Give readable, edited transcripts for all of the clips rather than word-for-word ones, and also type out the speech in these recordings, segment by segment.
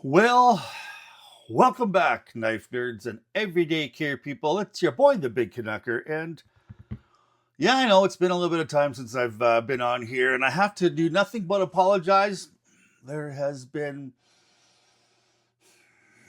Well, welcome back, knife nerds and everyday care people. It's your boy, the Big Canucker, and yeah, I know it's been a little bit of time since I've been on here, and I have to do nothing but apologize. There has been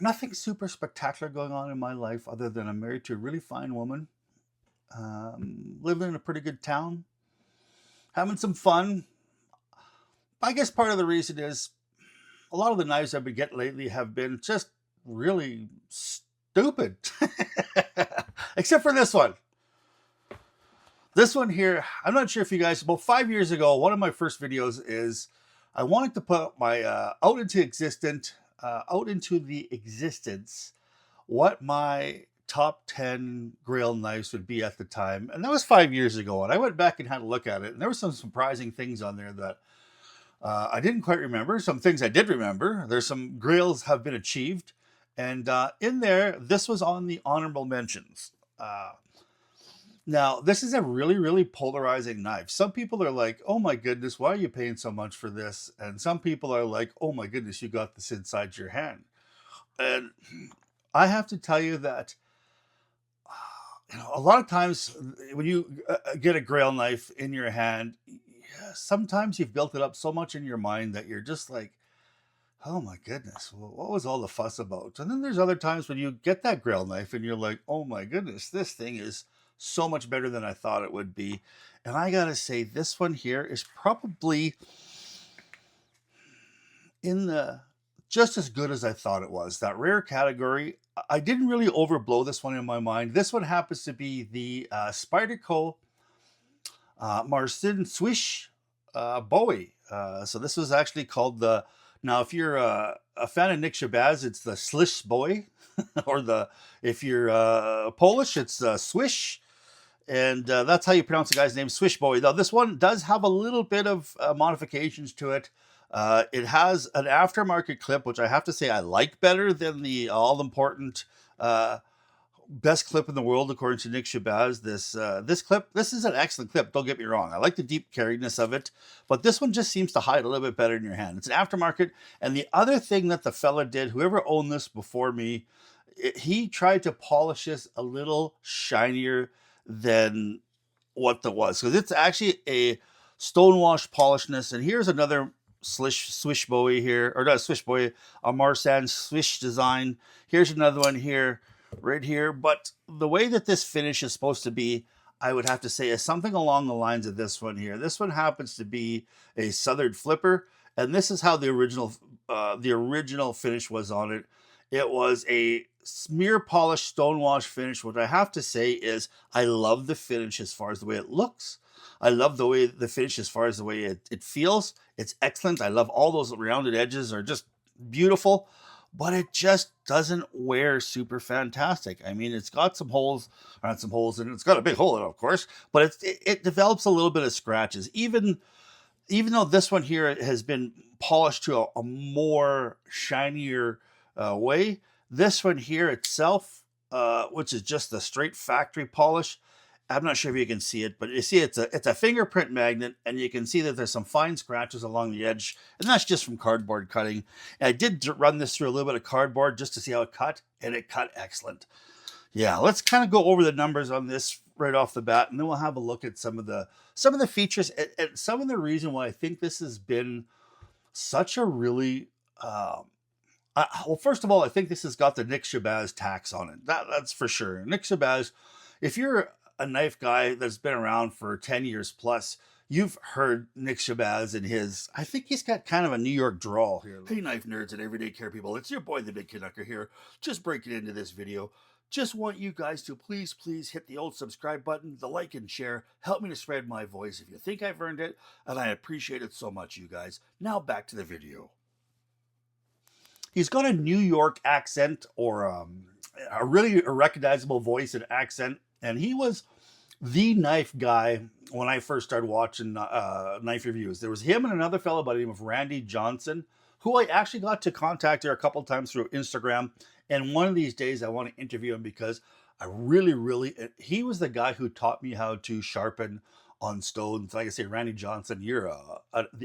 nothing super spectacular going on in my life other than I'm married to a really fine woman, living in a pretty good town, having some fun. I guess part of the reason is a lot of the knives I've been getting lately have been just really stupid. Except for this one. This one here, I'm not sure if you guys, about 5 years ago, one of my first videos is I wanted to put my out into the existence what my top 10 grail knives would be at the time. And that was 5 years ago. And I went back and had a look at it. And there were some surprising things on there that I didn't quite remember. Some things I did remember. There's some grails have been achieved. And in there, this was on the honorable mentions. Now, this is a really, really polarizing knife. Some people are like, oh my goodness, why are you paying so much for this? And some people are like, oh my goodness, you got this inside your hand. And I have to tell you that, a lot of times when you get a grail knife in your hand, yeah, sometimes you've built it up so much in your mind that you're just like, oh my goodness, what was all the fuss about? And then there's other times when you get that grail knife and you're like, oh my goodness, this thing is so much better than I thought it would be. And I gotta say, this one here is probably in the just as good as I thought it was. That rare category. I didn't really overblow this one in my mind. This one happens to be the Spyderco Marcin Slysz Bowie. So this was actually called the. Now, if you're a fan of Nick Shabazz, it's the Slysz Bowie, or the if you're Polish, it's Swish, and that's how you pronounce the guy's name, Slysz Bowie. Now, this one does have a little bit of modifications to it. It has an aftermarket clip, which I have to say I like better than the all-important best clip in the world, according to Nick Shabazz. This clip, this is an excellent clip. Don't get me wrong. I like the deep carriedness of it, but this one just seems to hide a little bit better in your hand. It's an aftermarket, and the other thing that the fella did, whoever owned this before me, he tried to polish this a little shinier than what that was, because it's actually a stonewash polishness. And here's another Slysz Bowie here, or not Slysz Bowie, a Marsan Slysz design. Here's another one here, right here. But the way that this finish is supposed to be, I would have to say, is something along the lines of this one here. This one happens to be a Southern flipper, and this is how the original finish was on it. It was a smear polish stonewash finish, which I have to say is I love the finish as far as the way it looks. I love the way the finish as far as the way it feels. It's excellent. I love all those rounded edges are just beautiful, but it just doesn't wear super fantastic. I mean, it's got some holes, or not some holes in it. It's got a big hole in it, of course, but it develops a little bit of scratches. Even though this one here has been polished to a more shinier way, this one here itself, which is just the straight factory polish, I'm not sure if you can see it, but you see it's a fingerprint magnet, and you can see that there's some fine scratches along the edge, and that's just from cardboard cutting. And I did run this through a little bit of cardboard just to see how it cut, and it cut excellent. Yeah, let's kind of go over the numbers on this right off the bat, and then we'll have a look at some of the features and some of the reason why I think this has been such a really well, first of all, I think this has got the Nick Shabazz tax on it. That's for sure. Nick Shabazz, if you're a knife guy that's been around for 10 years plus, you've heard Nick Shabazz and I think he's got kind of a New York drawl here. Hey, knife nerds and everyday care people, it's your boy, the Big Canucker here, just breaking into this video. Just want you guys to please hit the old subscribe button, the like and share. Help me to spread my voice if you think I've earned it, and I appreciate it so much, you guys. Now back to the video. He's got a New York accent, or a really recognizable voice and accent, and he was the knife guy when I first started watching knife reviews. There was him and another fellow by the name of Randy Johnson, who I actually got to contact here a couple times through Instagram. And one of these days I want to interview him, because I really, he was the guy who taught me how to sharpen on stones. Like I say, Randy Johnson, you're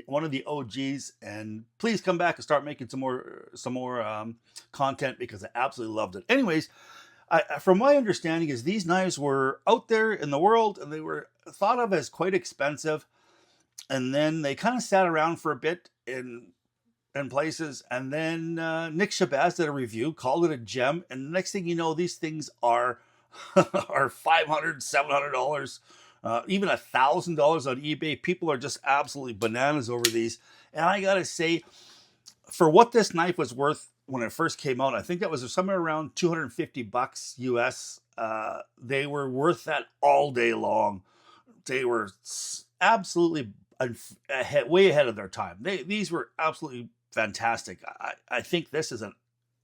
one of the OGs, and please come back and start making some more content, because I absolutely loved it. Anyways, from my understanding, is these knives were out there in the world and they were thought of as quite expensive, and then they kind of sat around for a bit in places, and then Nick Shabazz did a review, called it a gem, and the next thing you know, these things are are $500, $700, even $1,000 on eBay. People are just absolutely bananas over these, and I gotta say, for what this knife was worth when it first came out, I think that was somewhere around $250 US. They were worth that all day long. They were absolutely way ahead of their time. These were absolutely fantastic. I think this is an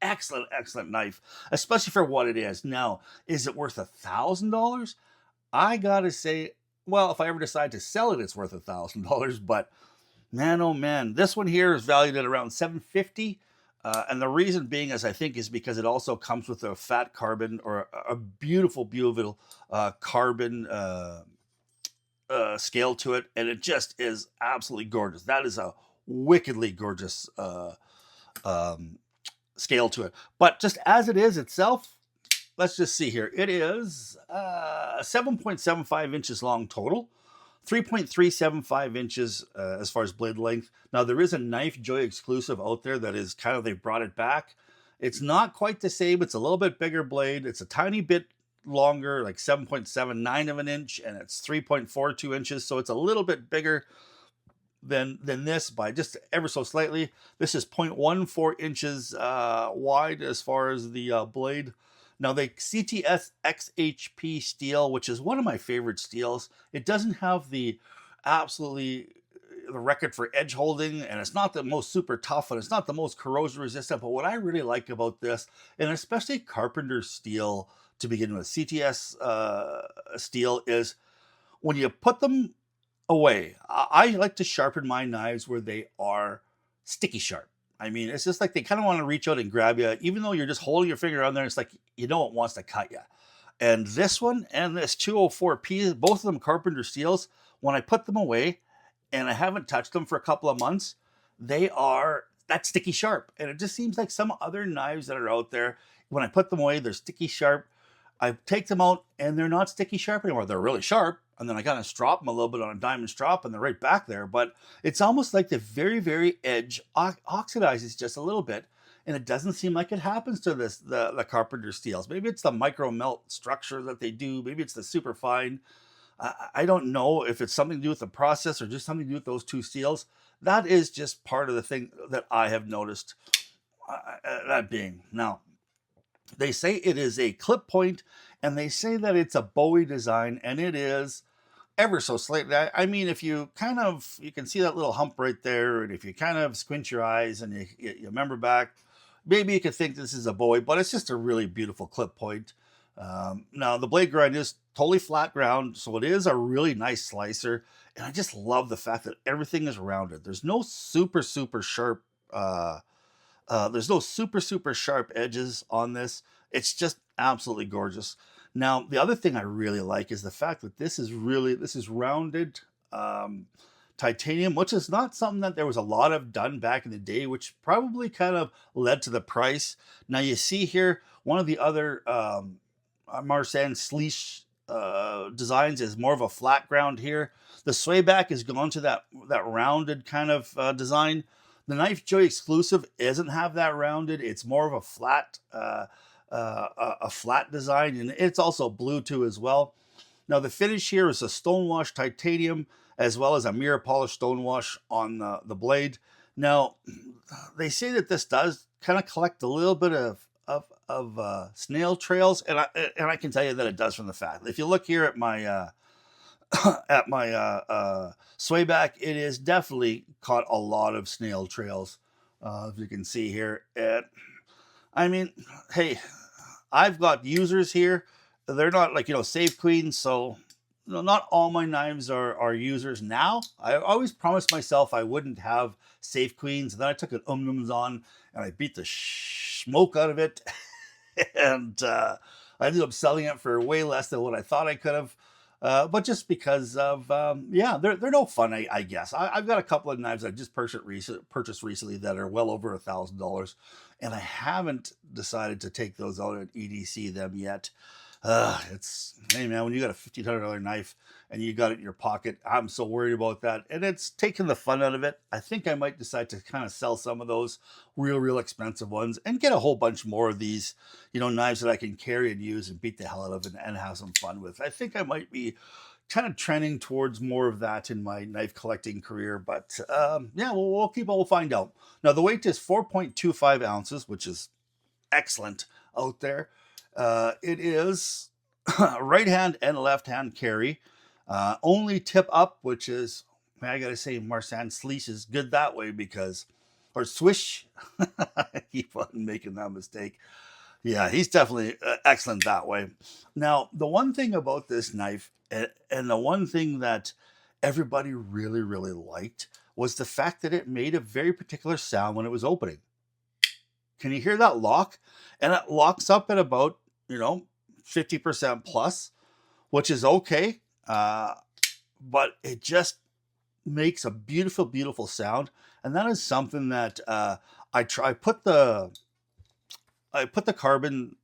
excellent knife, especially for what it is. Now, is it worth $1,000? I gotta say, well, if I ever decide to sell it, it's worth $1,000. But man, oh man, this one here is valued at around 750. And the reason being, as I think, is because it also comes with a fat carbon, or a beautiful carbon scale to it, and it just is absolutely gorgeous. That is a wickedly gorgeous scale to it. But just as it is itself, let's just see here. It is 7.75 inches long total, 3.375 inches as far as blade length. Now, there is a Knife Joy exclusive out there that is kind of, they brought it back. It's not quite the same. It's a little bit bigger blade. It's a tiny bit longer, like 7.79 of an inch, and it's 3.42 inches. So it's a little bit bigger than this by just ever so slightly. This is 0.14 inches wide as far as the blade. Now, the CTS XHP steel, which is one of my favorite steels, it doesn't have the record for edge holding, and it's not the most super tough, and it's not the most corrosion resistant. But what I really like about this, and especially Carpenter steel to begin with, CTS steel, is when you put them away, I like to sharpen my knives where they are sticky sharp. I mean, it's just like they kind of want to reach out and grab you, even though you're just holding your finger on there. It's like, you know, it wants to cut you. And this one and this 204P, both of them Carpenter steels, when I put them away and I haven't touched them for a couple of months, they are that sticky sharp. And it just seems like some other knives that are out there, when I put them away, they're sticky sharp. I take them out and they're not sticky sharp anymore. They're really sharp. And then I kind of strop them a little bit on a diamond strop, and they're right back there. But it's almost like the very edge oxidizes just a little bit. And it doesn't seem like it happens to the Carpenter steels. Maybe it's the micro melt structure that they do. Maybe it's the super fine. I don't know if it's something to do with the process or just something to do with those two steels. That is just part of the thing that I have noticed. That being, now, they say it is a clip point, and they say that it's a Bowie design, and it is ever so slightly. I mean, if you you can see that little hump right there, and if you kind of squint your eyes and you remember back, maybe you could think this is a Bowie, but it's just a really beautiful clip point. Now, the blade grind is totally flat ground, so it is a really nice slicer, and I just love the fact that everything is rounded. There's no super sharp sharp edges on this. It's just absolutely gorgeous. Now, the other thing I really like is the fact that this is rounded titanium, which is not something that there was a lot of done back in the day, which probably kind of led to the price. Now, you see here, one of the other Marsan Slysz designs is more of a flat ground here. The sway back is gone to that rounded kind of design. The Knife Joy exclusive doesn't have that rounded. It's more of a flat design, and it's also blue too as well. Now, the finish here is a stonewash titanium as well as a mirror polish stonewash on the blade. Now, they say that this does kind of collect a little bit of snail trails, and I can tell you that it does from the fact. If you look here at my sway back, it is definitely caught a lot of snail trails. If you can see here, I mean, hey, I've got users here. They're not like, Save Queens, so not all my knives are users now. I always promised myself I wouldn't have Safe Queens, and then I took an on and I beat the smoke out of it, and I ended up selling it for way less than what I thought I could have. But just because of yeah, they're no fun. I guess I've got a couple of knives I just purchased recently that are well over $1,000, and I haven't decided to take those out and EDC them yet. It's hey man, when you got a $1,500 knife and you got it in your pocket, I'm so worried about that, and it's taking the fun out of it. I think I might decide to kind of sell some of those real expensive ones and get a whole bunch more of these, knives that I can carry and use and beat the hell out of and have some fun with. I think I might be kind of trending towards more of that in my knife collecting career, but yeah, we'll find out. Now the weight is 4.25 ounces, which is excellent out there. It is right hand and left hand carry. Only tip up, which is, man, I gotta say, Marsan Slysz is good that way because, or Swish, I keep on making that mistake. Yeah, he's definitely excellent that way. Now, the one thing about this knife, and the one thing that everybody really liked, was the fact that it made a very particular sound when it was opening. Can you hear that lock? And it locks up at about, 50% plus, which is okay. But it just makes a beautiful sound. And that is something that I try. I put the carbon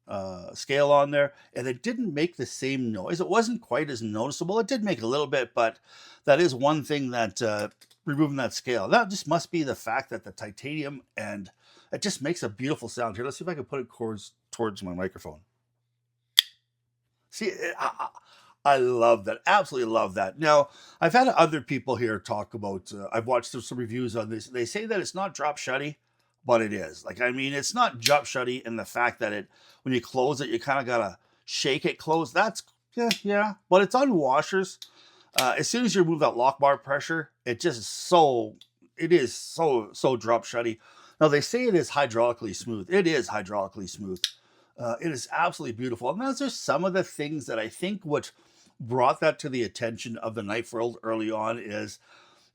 scale on there, and it didn't make the same noise. It wasn't quite as noticeable. It did make a little bit, but that is one thing that removing that scale. That just must be the fact that the titanium, and it just makes a beautiful sound. Here, let's see if I can put it towards my microphone. See, I love that. Absolutely love that. Now, I've had other people here talk about, I've watched some reviews on this. They say that it's not drop shutty, but it is. Like, I mean, it's not drop shutty in the fact that when you close it, you kind of got to shake it closed. That's, yeah. But it's on washers. As soon as you remove that lock bar pressure, it is so drop shutty. Now, they say it is hydraulically smooth. It is hydraulically smooth. It is absolutely beautiful. And those are some of the things that I think what brought that to the attention of the knife world early on is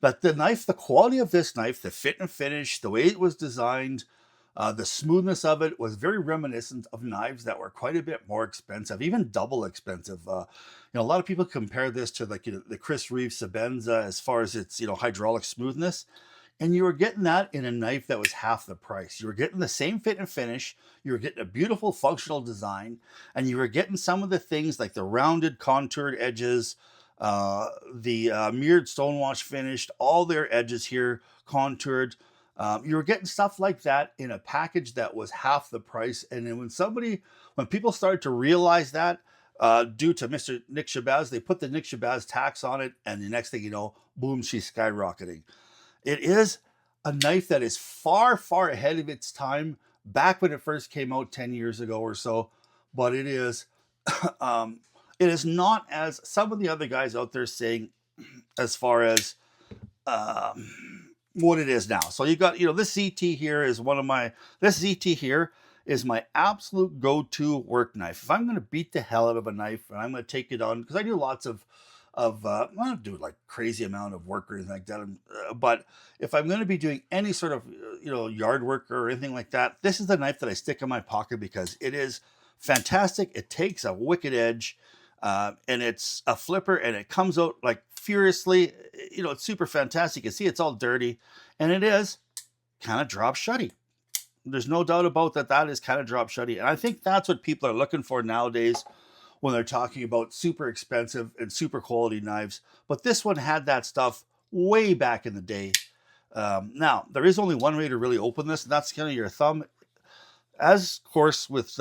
that the quality of this knife, the fit and finish, the way it was designed, the smoothness of it was very reminiscent of knives that were quite a bit more expensive, even double expensive. A lot of people compare this to like the Chris Reeve Sebenza as far as its hydraulic smoothness. And you were getting that in a knife that was half the price. You were getting the same fit and finish. You were getting a beautiful functional design. And you were getting some of the things like the rounded contoured edges, the mirrored stonewash finished, all their edges here contoured. You were getting stuff like that in a package that was half the price. And then when people started to realize that, due to Mr. Nick Shabazz, they put the Nick Shabazz tax on it. And the next thing you know, boom, she's skyrocketing. It is a knife that is far ahead of its time back when it first came out 10 years ago or so. But it is, it is not as some of the other guys out there saying as far as what it is now. So you got, this ZT here is this ZT here is my absolute go-to work knife. If I'm going to beat the hell out of a knife and I'm going to take it on, because I do lots of I don't do like crazy amount of work or anything like that. But if I'm going to be doing any sort of, yard work or anything like that, this is the knife that I stick in my pocket because it is fantastic. It takes a wicked edge, and it's a flipper and it comes out like furiously, it's super fantastic. You see, it's all dirty and it is kind of drop shutty. There's no doubt about that. That is kind of drop shutty. And I think that's what people are looking for nowadays when they're talking about super expensive and super quality knives. But this one had that stuff way back in the day. Now, there is only one way to really open this, and that's kind of your thumb. As, of course, with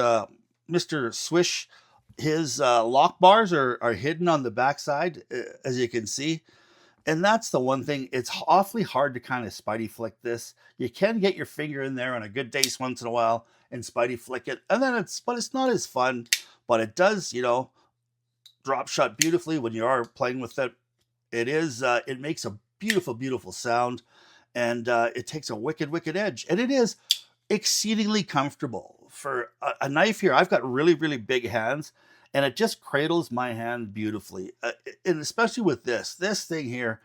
Mr. Swish, his lock bars are hidden on the backside, as you can see. And that's the one thing. It's awfully hard to kind of Spidey flick this. You can get your finger in there on a good day once in a while and Spidey flick it. And then but it's not as fun. But it does, drop shut beautifully when you are playing with it. It makes a beautiful sound, and it takes a wicked edge. And it is exceedingly comfortable. For a knife here, I've got really big hands, and it just cradles my hand beautifully. And especially with this thing here,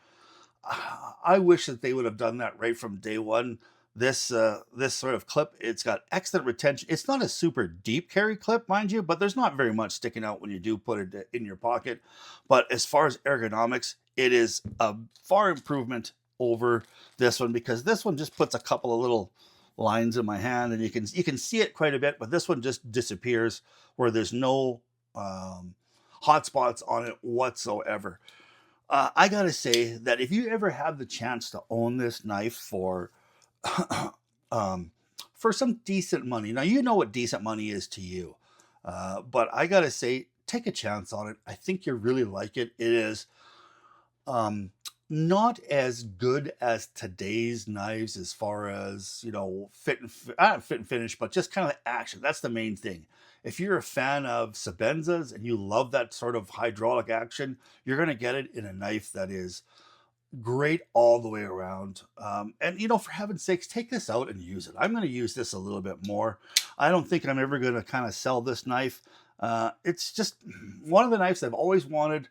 I wish that they would have done that right from day one, this sort of clip, it's got excellent retention. It's not a super deep carry clip, mind you, but there's not very much sticking out when you do put it in your pocket. But as far as ergonomics, it is a far improvement over this one, because this one just puts a couple of little lines in my hand, and you can see it quite a bit, but this one just disappears, where there's no hot spots on it whatsoever. I gotta say that if you ever have the chance to own this knife um, for some decent money, now you know what decent money is to you, but I gotta say, take a chance on it. I think you really like it. It is um, not as good as today's knives as far as, not fit and finish, but just kind of action. That's the main thing. If you're a fan of Sabenzas and you love that sort of hydraulic action, you're going to get it in a knife that is great all the way around. And for heaven's sakes, take this out and use it. I'm going to use this a little bit more. I don't think I'm ever going to kind of sell this knife. It's just one of the knives I've always wanted.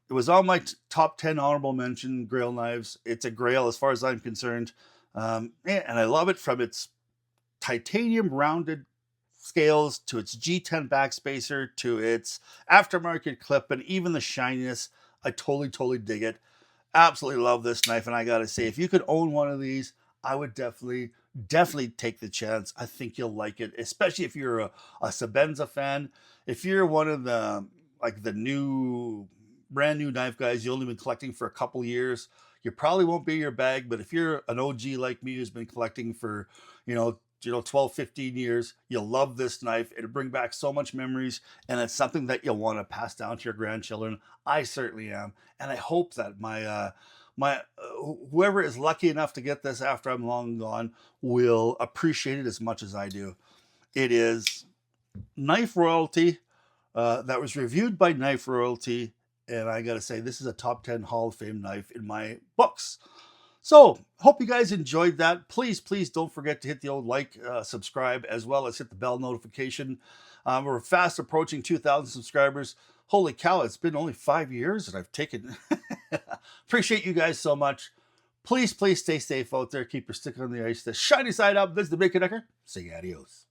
It was on my top 10 honorable mention Grail knives. It's a Grail as far as I'm concerned. And I love it, from its titanium rounded scales to its G10 backspacer to its aftermarket clip and even the shininess. I totally, totally dig it. Absolutely love this knife. And I got to say, if you could own one of these, I would definitely, definitely take the chance. I think you'll like it, especially if you're a Sabenza fan. If you're one of the, like, the brand new knife guys, you only been collecting for a couple years, you probably won't be your bag. But if you're an OG like me who's been collecting for, 12, 15 years, you'll love this knife. It'll bring back so much memories, and it's something that you'll want to pass down to your grandchildren. I certainly am. And I hope that my whoever is lucky enough to get this after I'm long gone will appreciate it as much as I do. It is Knife Royalty, that was reviewed by Knife Royalty. And I gotta say, this is a top 10 Hall of Fame knife in my books. So, hope you guys enjoyed that. Please, please don't forget to hit the old like, subscribe, as well as hit the bell notification. We're fast approaching 2,000 subscribers. Holy cow, it's been only 5 years and I've taken... Appreciate you guys so much. Please, please stay safe out there. Keep your stick on the ice. The shiny side up. This is the Big Canucker. Say adios.